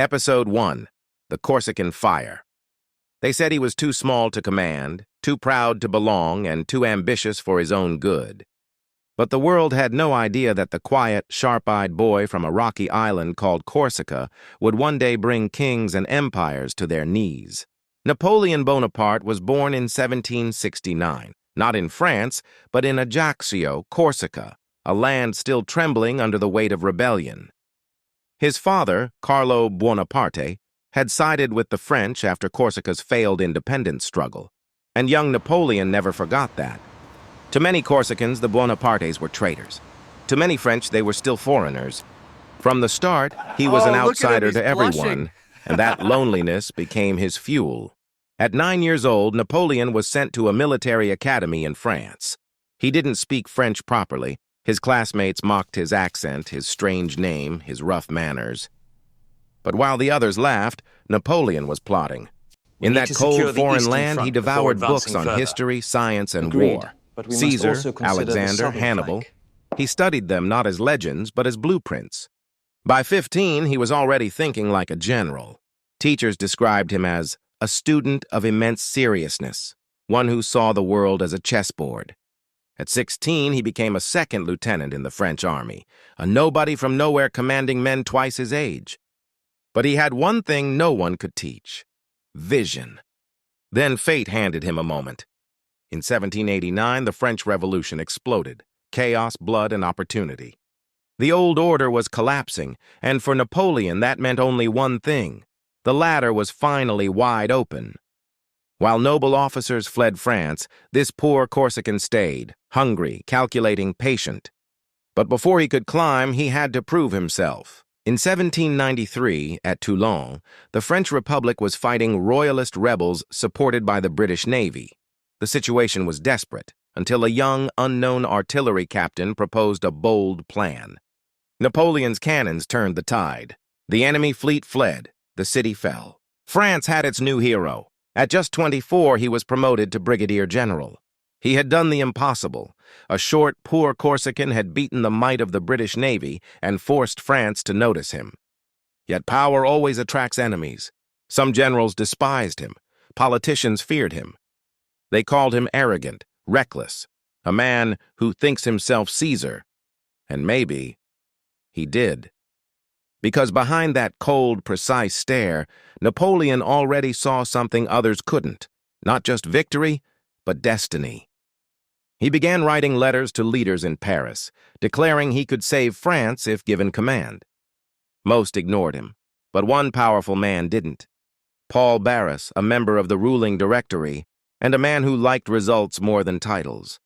Episode 1. The Corsican Fire. They said he was too small to command, too proud to belong, and too ambitious for his own good. But the world had no idea that the quiet, sharp-eyed boy from a rocky island called Corsica would one day bring kings and empires to their knees. Napoleon Bonaparte was born in 1769, not in France, but in Ajaccio, Corsica, a land still trembling under the weight of rebellion. His father, Carlo Buonaparte, had sided with the French after Corsica's failed independence struggle, and young Napoleon never forgot that. To many Corsicans, the Buonapartes were traitors. To many French, they were still foreigners. From the start, he was an outsider to everyone, and that loneliness became his fuel. At 9 years old, Napoleon was sent to a military academy in France. He didn't speak French properly. His classmates mocked his accent, his strange name, his rough manners. But while the others laughed, Napoleon was plotting. In that cold foreign land, he devoured books on history, science, and war. Caesar, Alexander, Hannibal. He studied them not as legends, but as blueprints. By 15, he was already thinking like a general. Teachers described him as a student of immense seriousness, one who saw the world as a chessboard. At 16, he became a second lieutenant in the French army, a nobody from nowhere commanding men twice his age. But he had one thing no one could teach: vision. Then fate handed him a moment. In 1789, the French Revolution exploded. Chaos, blood, and opportunity. The old order was collapsing, and for Napoleon that meant only one thing: the ladder was finally wide open. While noble officers fled France, this poor Corsican stayed, hungry, calculating, patient. But before he could climb, he had to prove himself. In 1793, at Toulon, the French Republic was fighting royalist rebels supported by the British Navy. The situation was desperate, until a young, unknown artillery captain proposed a bold plan. Napoleon's cannons turned the tide. The enemy fleet fled. The city fell. France had its new hero. At just 24, he was promoted to brigadier general. He had done the impossible. A short, poor Corsican had beaten the might of the British Navy and forced France to notice him. Yet power always attracts enemies. Some generals despised him. Politicians feared him. They called him arrogant, reckless, a man who thinks himself Caesar. And maybe he did. Because behind that cold, precise stare, Napoleon already saw something others couldn't. Not just victory, but destiny. He began writing letters to leaders in Paris, declaring he could save France if given command. Most ignored him, but one powerful man didn't. Paul Barras, a member of the ruling directory, and a man who liked results more than titles.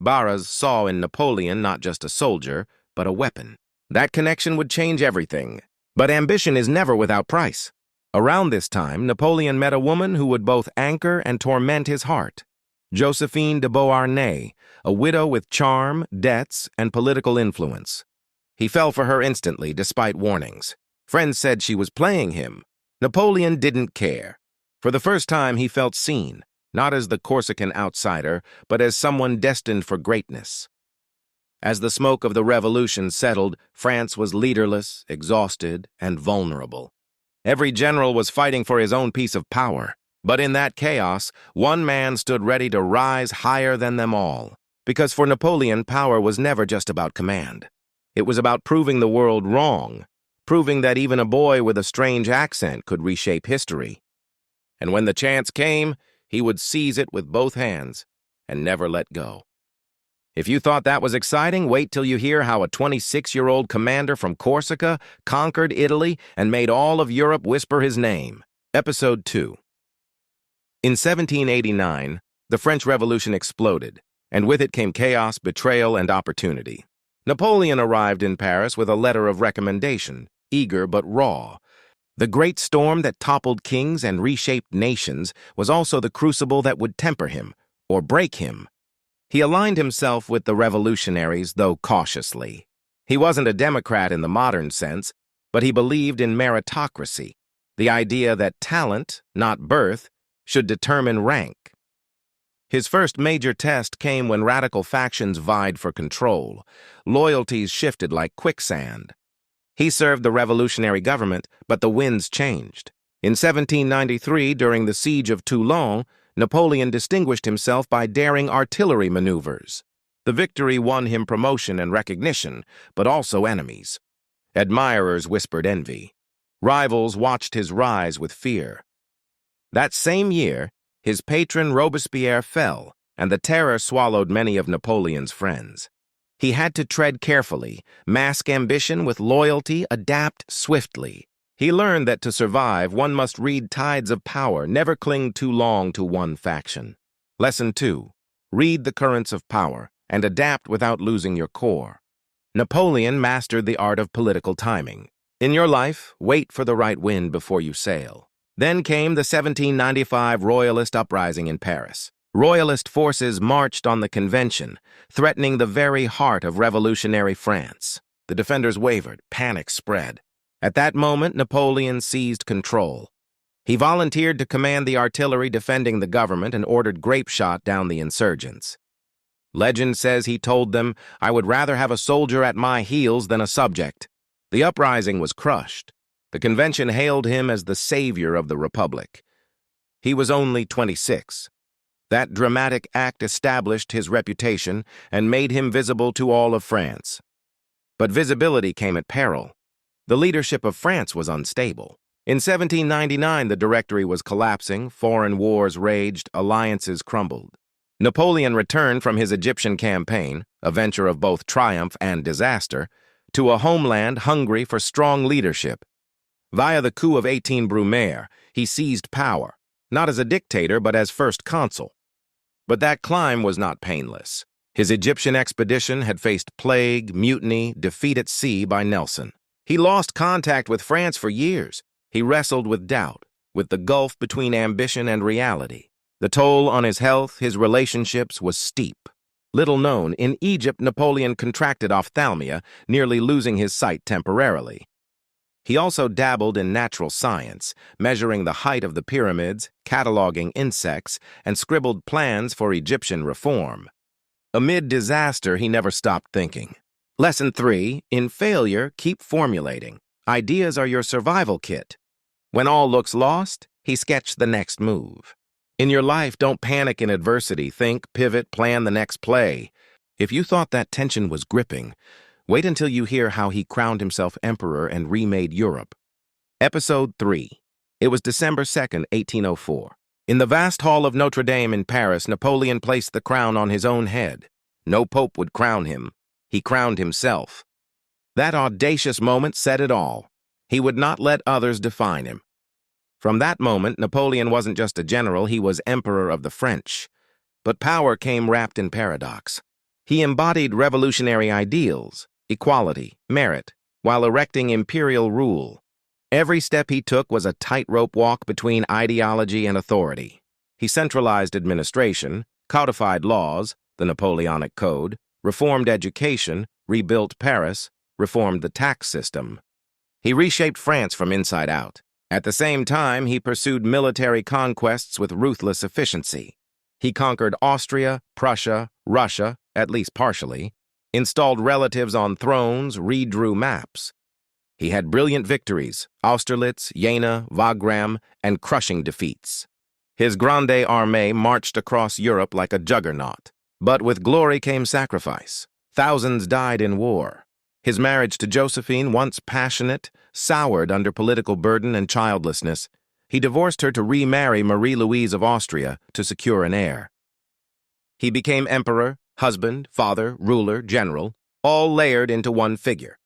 Barras saw in Napoleon not just a soldier, but a weapon. That connection would change everything. But ambition is never without price. Around this time, Napoleon met a woman who would both anchor and torment his heart. Josephine de Beauharnais, a widow with charm, debts, and political influence. He fell for her instantly, despite warnings. Friends said she was playing him. Napoleon didn't care. For the first time, he felt seen, not as the Corsican outsider, but as someone destined for greatness. As the smoke of the revolution settled, France was leaderless, exhausted, and vulnerable. Every general was fighting for his own piece of power. But in that chaos, one man stood ready to rise higher than them all. Because for Napoleon, power was never just about command. It was about proving the world wrong, proving that even a boy with a strange accent could reshape history. And when the chance came, he would seize it with both hands and never let go. If you thought that was exciting, wait till you hear how a 26-year-old commander from Corsica conquered Italy and made all of Europe whisper his name. Episode 2. In 1789, the French Revolution exploded, and with it came chaos, betrayal, and opportunity. Napoleon arrived in Paris with a letter of recommendation, eager but raw. The great storm that toppled kings and reshaped nations was also the crucible that would temper him, or break him. He aligned himself with the revolutionaries, though cautiously. He wasn't a Democrat in the modern sense, but he believed in meritocracy, the idea that talent, not birth, should determine rank. His first major test came when radical factions vied for control. Loyalties shifted like quicksand. He served the revolutionary government, but the winds changed. In 1793, during the siege of Toulon, Napoleon distinguished himself by daring artillery maneuvers. The victory won him promotion and recognition, but also enemies. Admirers whispered envy. Rivals watched his rise with fear. That same year, his patron Robespierre fell, and the terror swallowed many of Napoleon's friends. He had to tread carefully, mask ambition with loyalty, adapt swiftly. He learned that to survive, one must read tides of power, never cling too long to one faction. Lesson 2. Read the currents of power and adapt without losing your core. Napoleon mastered the art of political timing. In your life, wait for the right wind before you sail. Then came the 1795 Royalist uprising in Paris. Royalist forces marched on the convention, threatening the very heart of revolutionary France. The defenders wavered, panic spread. At that moment, Napoleon seized control. He volunteered to command the artillery defending the government and ordered grape shot down the insurgents. Legend says he told them, "I would rather have a soldier at my heels than a subject." The uprising was crushed. The convention hailed him as the savior of the Republic. He was only 26. That dramatic act established his reputation and made him visible to all of France. But visibility came at peril. The leadership of France was unstable. In 1799, the Directory was collapsing, foreign wars raged, alliances crumbled. Napoleon returned from his Egyptian campaign, a venture of both triumph and disaster, to a homeland hungry for strong leadership. Via the coup of 18 Brumaire, he seized power, not as a dictator but as first consul. But that climb was not painless. His Egyptian expedition had faced plague, mutiny, defeat at sea by Nelson. He lost contact with France for years. He wrestled with doubt, with the gulf between ambition and reality. The toll on his health, his relationships, was steep. Little known, in Egypt, Napoleon contracted ophthalmia, nearly losing his sight temporarily. He also dabbled in natural science, measuring the height of the pyramids, cataloging insects, and scribbled plans for Egyptian reform. Amid disaster, he never stopped thinking. Lesson 3. In failure, keep formulating. Ideas are your survival kit. When all looks lost, he sketched the next move. In your life, don't panic in adversity. Think, pivot, plan the next play. If you thought that tension was gripping, wait until you hear how he crowned himself emperor and remade Europe. Episode 3. It was December 2nd, 1804. In the vast hall of Notre Dame in Paris, Napoleon placed the crown on his own head. No pope would crown him. He crowned himself. That audacious moment said it all. He would not let others define him. From that moment, Napoleon wasn't just a general, he was emperor of the French. But power came wrapped in paradox. He embodied revolutionary ideals, equality, merit, while erecting imperial rule. Every step he took was a tightrope walk between ideology and authority. He centralized administration, codified laws, the Napoleonic Code, reformed education, rebuilt Paris, reformed the tax system. He reshaped France from inside out. At the same time, he pursued military conquests with ruthless efficiency. He conquered Austria, Prussia, Russia, at least partially, installed relatives on thrones, redrew maps. He had brilliant victories, Austerlitz, Jena, Wagram, and crushing defeats. His Grande Armée marched across Europe like a juggernaut. But with glory came sacrifice. Thousands died in war. His marriage to Josephine, once passionate, soured under political burden and childlessness. He divorced her to remarry Marie-Louise of Austria to secure an heir. He became emperor, husband, father, ruler, general, all layered into one figure.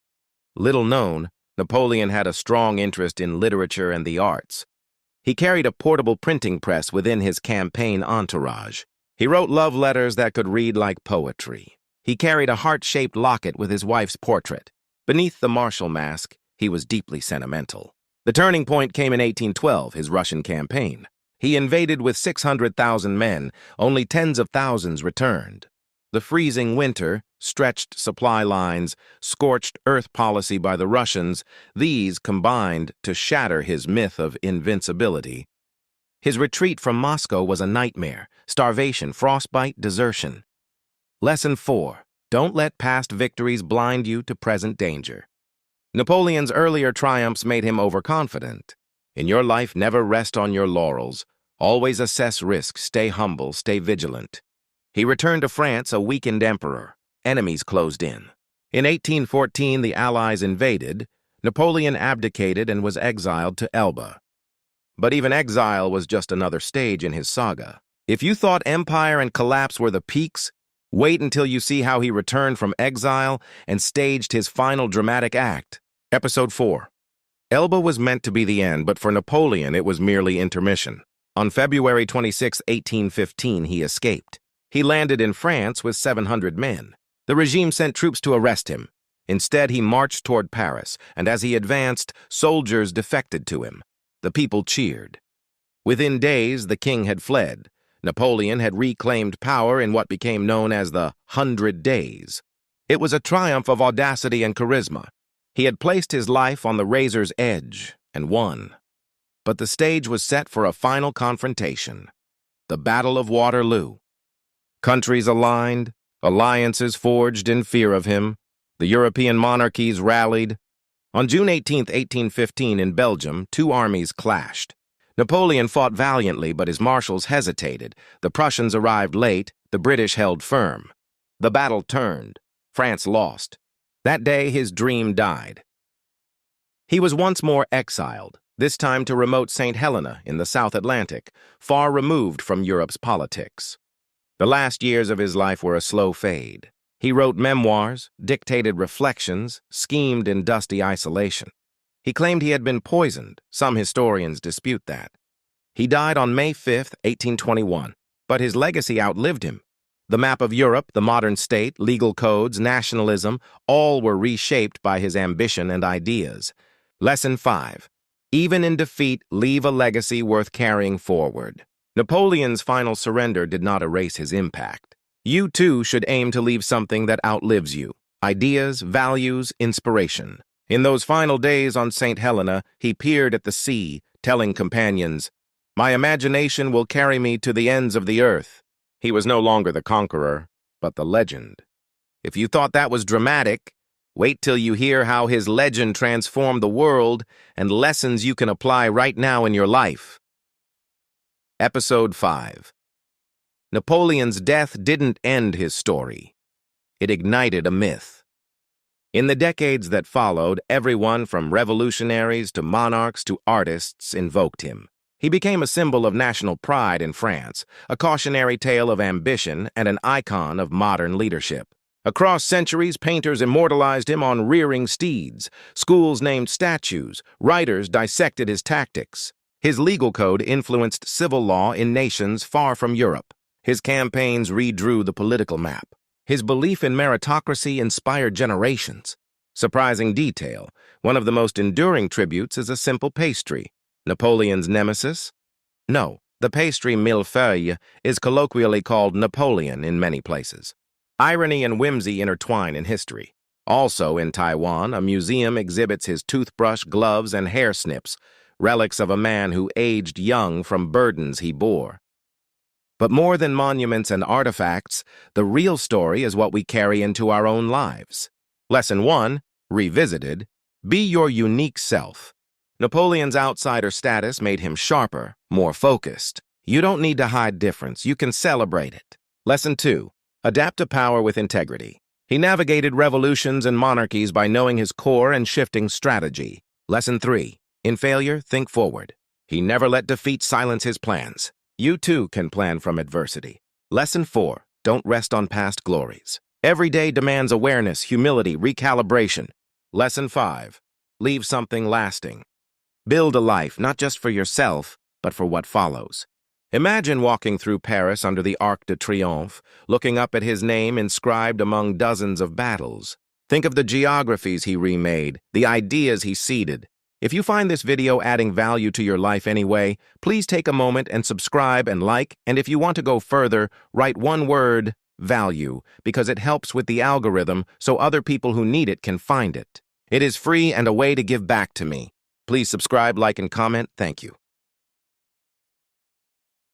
Little known, Napoleon had a strong interest in literature and the arts. He carried a portable printing press within his campaign entourage. He wrote love letters that could read like poetry. He carried a heart-shaped locket with his wife's portrait. Beneath the martial mask, he was deeply sentimental. The turning point came in 1812, his Russian campaign. He invaded with 600,000 men, only tens of thousands returned. The freezing winter, stretched supply lines, scorched earth policy by the Russians, these combined to shatter his myth of invincibility. His retreat from Moscow was a nightmare: starvation, frostbite, desertion. Lesson 4. Don't let past victories blind you to present danger. Napoleon's earlier triumphs made him overconfident. In your life, never rest on your laurels. Always assess risk, stay humble, stay vigilant. He returned to France a weakened emperor. Enemies closed in. In 1814, the Allies invaded. Napoleon abdicated and was exiled to Elba. But even exile was just another stage in his saga. If you thought empire and collapse were the peaks, wait until you see how he returned from exile and staged his final dramatic act. Episode 4. Elba was meant to be the end, but for Napoleon it was merely intermission. On February 26, 1815, he escaped. He landed in France with 700 men. The regime sent troops to arrest him. Instead, he marched toward Paris, and as he advanced, soldiers defected to him. The people cheered. Within days, the king had fled. Napoleon had reclaimed power in what became known as the 100 Days. It was a triumph of audacity and charisma. He had placed his life on the razor's edge and won. But the stage was set for a final confrontation, the Battle of Waterloo. Countries aligned, alliances forged in fear of him. The European monarchies rallied. On June 18, 1815, in Belgium, two armies clashed. Napoleon fought valiantly, but his marshals hesitated. The Prussians arrived late, the British held firm. The battle turned. France lost. That day, his dream died. He was once more exiled, this time to remote St. Helena in the South Atlantic, far removed from Europe's politics. The last years of his life were a slow fade. He wrote memoirs, dictated reflections, schemed in dusty isolation. He claimed he had been poisoned. Some historians dispute that. He died on May 5, 1821, but his legacy outlived him. The map of Europe, the modern state, legal codes, nationalism, all were reshaped by his ambition and ideas. Lesson 5. Even in defeat, leave a legacy worth carrying forward. Napoleon's final surrender did not erase his impact. You, too, should aim to leave something that outlives you. Ideas, values, inspiration. In those final days on St. Helena, he peered at the sea, telling companions, "My imagination will carry me to the ends of the earth." He was no longer the conqueror, but the legend. If you thought that was dramatic, wait till you hear how his legend transformed the world and lessons you can apply right now in your life. Episode 5. Napoleon's death didn't end his story. It ignited a myth. In the decades that followed, everyone from revolutionaries to monarchs to artists invoked him. He became a symbol of national pride in France, a cautionary tale of ambition, and an icon of modern leadership. Across centuries, painters immortalized him on rearing steeds, schools named statues, writers dissected his tactics. His legal code influenced civil law in nations far from Europe. His campaigns redrew the political map. His belief in meritocracy inspired generations. Surprising detail, one of the most enduring tributes is a simple pastry. Napoleon's nemesis? No, the pastry millefeuille is colloquially called Napoleon in many places. Irony and whimsy intertwine in history. Also in Taiwan, a museum exhibits his toothbrush, gloves, and hair snips, relics of a man who aged young from burdens he bore. But more than monuments and artifacts, the real story is what we carry into our own lives. Lesson 1, revisited, be your unique self. Napoleon's outsider status made him sharper, more focused. You don't need to hide difference, you can celebrate it. Lesson 2, adapt to power with integrity. He navigated revolutions and monarchies by knowing his core and shifting strategy. Lesson 3, in failure, think forward. He never let defeat silence his plans. You too can plan from adversity. Lesson 4, don't rest on past glories. Every day demands awareness, humility, recalibration. Lesson 5, leave something lasting. Build a life, not just for yourself, but for what follows. Imagine walking through Paris under the Arc de Triomphe, looking up at his name inscribed among dozens of battles. Think of the geographies he remade, the ideas he seeded. If you find this video adding value to your life anyway, please take a moment and subscribe and like, and if you want to go further, write one word, value, because it helps with the algorithm so other people who need it can find it. It is free and a way to give back to me. Please subscribe, like, and comment. Thank you.